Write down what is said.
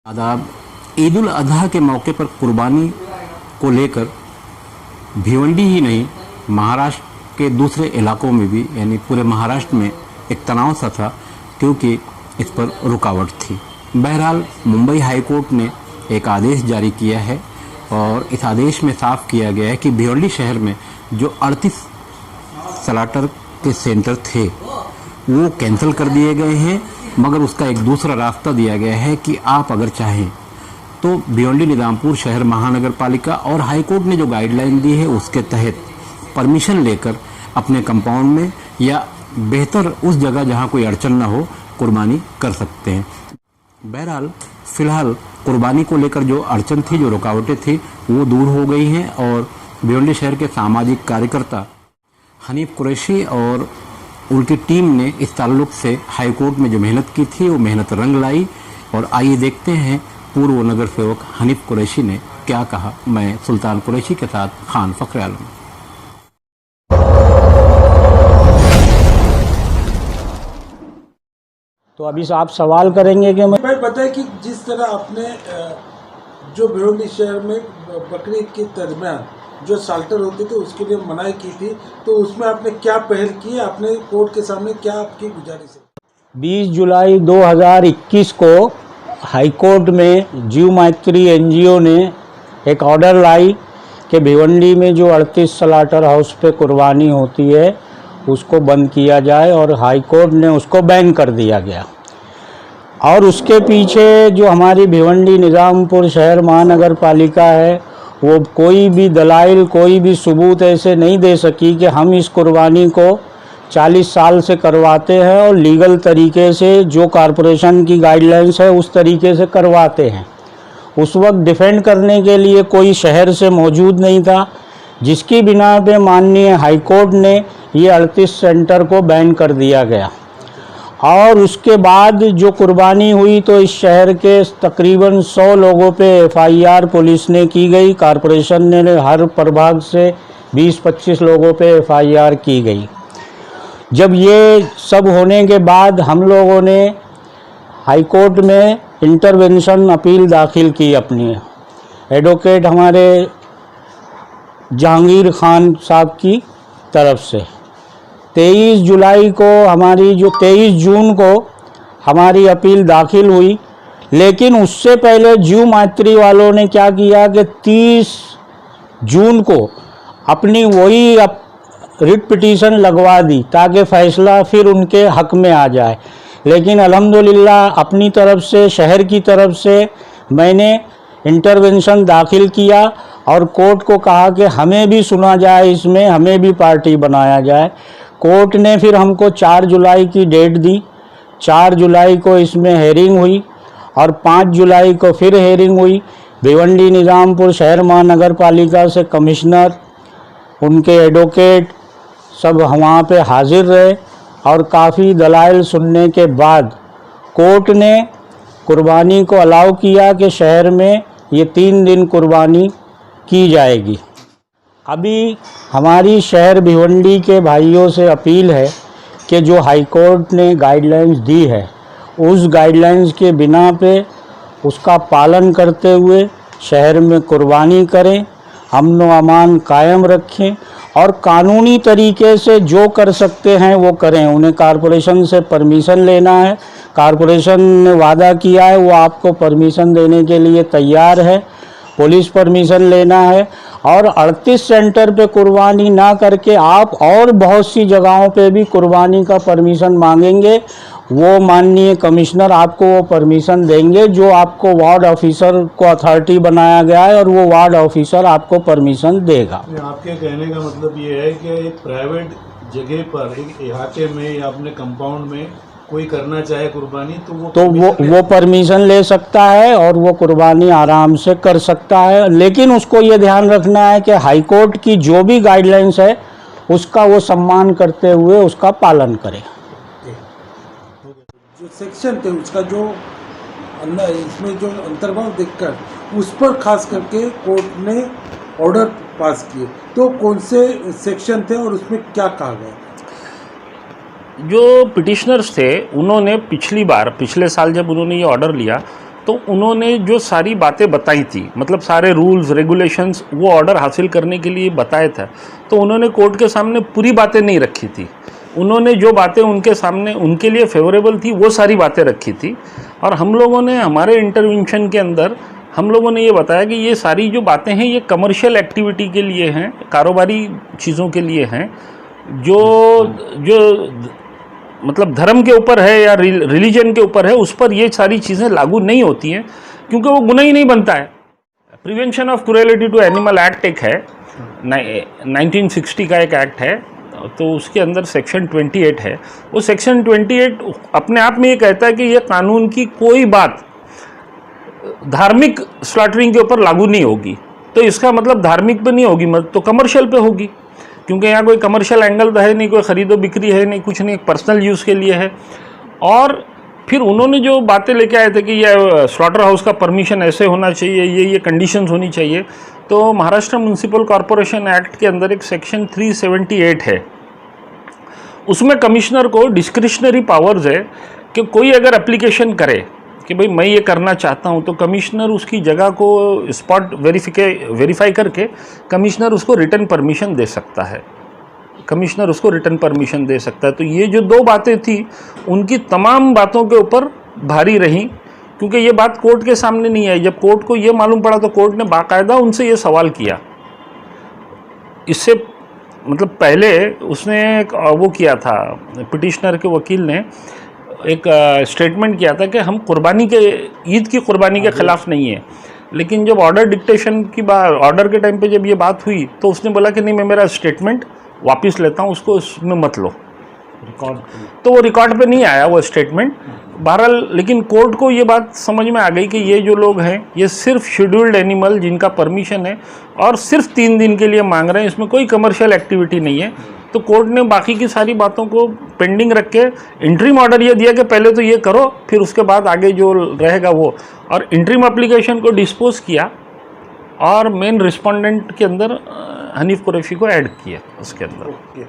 आदाब। ईद उल अजहा के मौके पर कुर्बानी को लेकर भिवंडी ही नहीं, महाराष्ट्र के दूसरे इलाकों में भी यानी पूरे महाराष्ट्र में एक तनाव सा था, क्योंकि इस पर रुकावट थी। बहरहाल मुंबई हाई कोर्ट ने एक आदेश जारी किया है और इस आदेश में साफ किया गया है कि भिवंडी शहर में जो 38 स्लाटर के सेंटर थे वो कैंसिल कर दिए गए हैं, मगर उसका एक दूसरा रास्ता दिया गया है कि आप अगर चाहें तो भिवंडी निजामपुर शहर महानगर पालिका और हाई कोर्ट ने जो गाइडलाइन दी है उसके तहत परमिशन लेकर अपने कंपाउंड में या बेहतर उस जगह जहां कोई अड़चन ना हो कुर्बानी कर सकते हैं। बहरहाल फिलहाल कुर्बानी को लेकर जो अड़चन थी, जो रुकावटें थी, वो दूर हो गई हैं और भिवंडी शहर के सामाजिक कार्यकर्ता हनीफ कुरैशी और उनकी टीम ने इस ताल्लुक से हाई कोर्ट में जो मेहनत की थी वो मेहनत रंग लाई। और आइए देखते हैं पूर्व नगर सेवक हनीफ कुरैशी ने क्या कहा। मैं सुल्तान कुरैशी के साथ खान फखर आलम। तो अभी से आप सवाल करेंगे कि भाई बताएं कि जिस तरह आपने जो भिवंडी शहर में बकरीद के दरमियान जो साल्टर होते थे उसके लिए मनाही की थी, तो उसमें आपने क्या पहल की, आपने कोर्ट के सामने क्या आपकी गुजारिश है? 20 जुलाई 2021 को हाई कोर्ट में जीव मैत्री एनजीओ ने एक ऑर्डर लाई कि भिवंडी में जो 38 स्लाटर हाउस पे कुर्बानी होती है उसको बंद किया जाए, और हाई कोर्ट ने उसको बैन कर दिया गया। और उसके पीछे जो हमारी भिवंडी निजामपुर शहर महानगर पालिका है वो कोई भी दलाइल, कोई भी सबूत ऐसे नहीं दे सकी कि हम इस कुर्बानी को 40 साल से करवाते हैं और लीगल तरीके से जो कॉरपोरेशन की गाइडलाइंस है उस तरीके से करवाते हैं। उस वक्त डिफेंड करने के लिए कोई शहर से मौजूद नहीं था, जिसकी बिना पे माननीय हाई कोर्ट ने ये 38 सेंटर को बैन कर दिया गया। और उसके बाद जो कुर्बानी हुई तो इस शहर के तकरीबन 100 लोगों पे एफआईआर पुलिस ने की गई। कॉरपोरेशन ने हर प्रभाग से 20-25 लोगों पे एफआईआर की गई। जब ये सब होने के बाद हम लोगों ने हाई कोर्ट में इंटरवेंशन अपील दाखिल की अपनी एडवोकेट हमारे जहांगीर खान साहब की तरफ से। 23 जुलाई को हमारी जो 23 जून को हमारी अपील दाखिल हुई, लेकिन उससे पहले जीव मैत्री वालों ने क्या किया कि 30 जून को अपनी वही रिट पिटीशन लगवा दी ताकि फ़ैसला फिर उनके हक में आ जाए। लेकिन अल्हम्दुलिल्लाह अपनी तरफ से, शहर की तरफ से मैंने इंटरवेंशन दाखिल किया और कोर्ट को कहा कि हमें भी सुना जाए, इसमें हमें भी पार्टी बनाया जाए। कोर्ट ने फिर हमको 4 जुलाई की डेट दी। 4 जुलाई को इसमें हेयरिंग हुई और 5 जुलाई को फिर हेयरिंग हुई। भिवंडी निजामपुर शहर महानगर पालिका से कमिश्नर, उनके एडवोकेट सब वहाँ पे हाजिर रहे और काफ़ी दलाइल सुनने के बाद कोर्ट ने कुर्बानी को अलाउ किया कि शहर में ये 3 दिन कुर्बानी की जाएगी। अभी हमारी शहर भिवंडी के भाइयों से अपील है कि जो हाई कोर्ट ने गाइडलाइंस दी है उस गाइडलाइंस के बिना पे उसका पालन करते हुए शहर में कुर्बानी करें, अमन व अमान कायम रखें और कानूनी तरीके से जो कर सकते हैं वो करें। उन्हें कॉरपोरेशन से परमिशन लेना है, कॉरपोरेशन ने वादा किया है वो आपको परमिशन देने के लिए तैयार है। पुलिस परमिशन लेना है और 38 सेंटर पे कुर्बानी ना करके आप और बहुत सी जगहों पे भी कुर्बानी का परमिशन मांगेंगे, वो माननीय कमिश्नर आपको वो परमिशन देंगे। जो आपको वार्ड ऑफिसर को अथॉरिटी बनाया गया है और वो वार्ड ऑफिसर आपको परमिशन देगा। आपके कहने का मतलब ये है कि एक प्राइवेट जगह पर, एक इलाके में या अपने कंपाउंड में कोई करना चाहे कुर्बानी तो वो परमिशन ले सकता है और वो कुर्बानी आराम से कर सकता है। लेकिन उसको ये ध्यान रखना है कि हाई कोर्ट की जो भी गाइडलाइंस है उसका वो सम्मान करते हुए उसका पालन करे। जो सेक्शन थे उसका जो इसमें जो अंतर्भाव देखकर उस पर खास करके कोर्ट ने ऑर्डर पास किए, तो कौन से सेक्शन थे और उसमें क्या कहा गया? जो पिटिशनर्स थे उन्होंने पिछले साल जब उन्होंने ये ऑर्डर लिया तो उन्होंने जो सारी बातें बताई थी, मतलब सारे रूल्स रेगुलेशंस वो ऑर्डर हासिल करने के लिए बताया था, तो उन्होंने कोर्ट के सामने पूरी बातें नहीं रखी थी। उन्होंने जो बातें उनके सामने उनके लिए फेवरेबल थी वो सारी बातें रखी थी। और हम लोगों ने हमारे इंटरवेंशन के अंदर हम लोगों ने ये बताया कि ये सारी जो बातें हैं ये कमर्शियल एक्टिविटी के लिए हैं, कारोबारी चीज़ों के लिए हैं, जो मतलब धर्म के ऊपर है या रिलीजन के ऊपर है, उस पर ये सारी चीज़ें लागू नहीं होती हैं, क्योंकि वो गुनाह ही नहीं बनता है। Prevention of cruelty to animal act एक है, 1960 का एक एक्ट है, तो उसके अंदर सेक्शन 28 है। वो सेक्शन 28 अपने आप में ये कहता है कि ये कानून की कोई बात धार्मिक स्लॉटरिंग के ऊपर लागू नहीं होगी। तो इसका मतलब धार्मिक पे नहीं होगी, तो कमर्शियल पे होगी, क्योंकि यहाँ कोई कमर्शियल एंगल तो है नहीं, कोई ख़रीदो बिक्री है नहीं, कुछ नहीं, एक पर्सनल यूज़ के लिए है। और फिर उन्होंने जो बातें लेके आए थे कि ये स्लॉटर हाउस का परमिशन ऐसे होना चाहिए, ये कंडीशंस होनी चाहिए, तो महाराष्ट्र म्यूनसिपल कॉरपोरेशन एक्ट के अंदर एक सेक्शन 378 है, उसमें कमिश्नर को डिस्क्रिशनरी पावर्स है कि कोई अगर एप्लीकेशन करे कि भाई मैं ये करना चाहता हूँ, तो कमिश्नर उसकी जगह को स्पॉट वेरीफाई करके कमिश्नर उसको रिटर्न परमिशन दे सकता है, कमिश्नर उसको रिटर्न परमिशन दे सकता है। तो ये जो दो बातें थी उनकी तमाम बातों के ऊपर भारी रही, क्योंकि ये बात कोर्ट के सामने नहीं आई। जब कोर्ट को ये मालूम पड़ा तो कोर्ट ने बाकायदा उनसे ये सवाल किया। इससे मतलब पहले उसने वो किया था, पिटिशनर के वकील ने एक स्टेटमेंट किया था कि हम कुर्बानी के ईद की कुर्बानी के ख़िलाफ़ नहीं है, लेकिन जब ऑर्डर डिक्टेशन की बात, ऑर्डर के टाइम पे जब ये बात हुई तो उसने बोला कि नहीं, मैं मेरा स्टेटमेंट वापस लेता हूँ, उसको उसमें मत लो, तो वो रिकॉर्ड पे नहीं आया वो स्टेटमेंट। बहरहाल लेकिन कोर्ट को ये बात समझ में आ गई कि ये जो लोग हैं ये सिर्फ शेड्यूल्ड एनिमल जिनका परमिशन है और सिर्फ 3 दिन के लिए मांग रहे हैं, इसमें कोई कमर्शियल एक्टिविटी नहीं है। तो कोर्ट ने बाकी की सारी बातों को पेंडिंग रख के इंटरिम ऑर्डर ये दिया कि पहले तो ये करो, फिर उसके बाद आगे जो रहेगा वो, और इंटरिम एप्लीकेशन को डिस्पोज किया और मेन रिस्पोंडेंट के अंदर हनीफ कुरैशी को ऐड किया उसके अंदर।